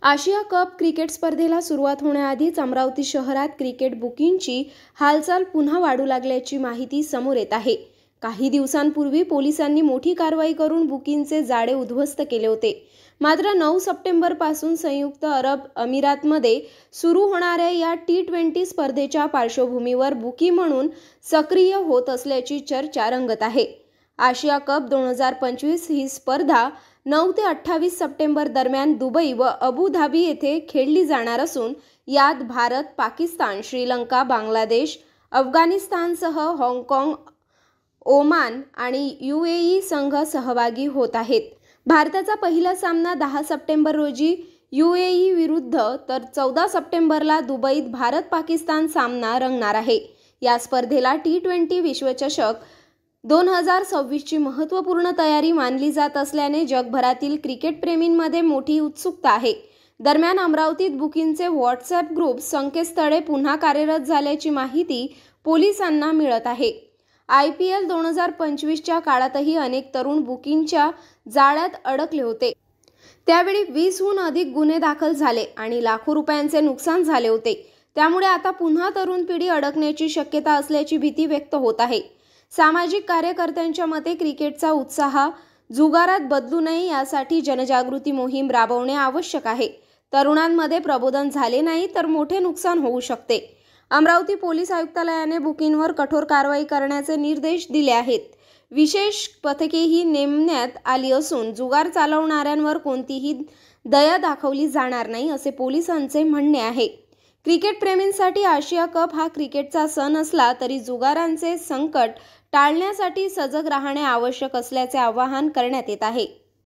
आशिया cup cricket स्पर्धेला सुरुवात होण्याआधीच अमरावती शहरात क्रिकेट बुकिंगची हालचाल पुन्हा वाढू लागल्याची माहिती समोर येत आहे। काही दिवसांपूर्वी पोलिसांनी मोठी कारवाई करून बुकिंगचे जाळे उद्ध्वस्त केले होते। मात्र 9 सप्टेंबर पासून संयुक्त अरब अमिरातमध्ये सुरू होणाऱ्या या T20 स्पर्धेच्या पार्श्वभूमीवर बुकी म्हणून सक्रिय होत असल्याची चर्चा रंगत आहे। आशिया कप 2025 ही स्पर्धा 9 ते 28 सप्टेंबर दरम्यान दुबई व अबू धाबी येथे खेळली जाणार असून यात भारत, पाकिस्तान, श्रीलंका, बांगलादेश, अफगाणिस्तानसह हाँगकाँग, ओमान आणि UAE संघ सहभागी होत आहेत। भारताचा पहिला सामना 10 सप्टेंबर रोजी UAE विरुद्ध तर 14 सप्टेंबरला दुबईत भारत-पाकिस्तान सामना रंगणार आहे। या स्पर्धेला T20 विश्वचषक 2026 ची महत्त्वपूर्ण तयारी मानली जात असल्याने जगभरातील क्रिकेट प्रेमींमध्ये मोठी उत्सुकता आहे। दरम्यान अमरावतीत बुकिंगचे व्हॉट्सॲप ग्रुप संकेतस्थळे पुन्हा कार्यरत झाल्याची माहिती पोलिसांना मिळत आहे। IPL 2025 च्या काळातही अनेक तरुण बुकिंगच्या जाळ्यात अडकले होते। त्यावेळी 20हून अधिक गुन्हे दाखल झाले आणि लाखो रुपयांचे नुकसान झाले होते। त्यामुळे आता पुन्हा तरुण पिढी अडकण्याची शक्यता असल्याची भीती व्यक्त होत आहे। सामाजिक कार्यकर्त्यांच्या मते क्रिकेटचा उत्साह जुगारात बदलू नये यासाठी जनजागृती मोहीम राबवणे आवश्यक आहे। तरुणांमध्ये प्रबोधन झाले नाही तर मोठे नुकसान होऊ शकते। अमरावती पोलीस आयुक्तालयाने बुकिंगवर कठोर कारवाई करण्याचे निर्देश दिले आहेत। विशेष पथकेही नेमण्यात आली असून जुगार चालवणाऱ्यांवर कोणतीही दया दाखवली जाणार नाही असे पोलिसांचे म्हणणे आहे। क्रिकेट प्रेमींसाठी आशिया कप हा क्रिकेटचा सण असला तरी जुगारांचे संकट टाळण्यासाठी सजग राहणे आवश्यक असल्याचे आवाहन करण्यात येत आहे।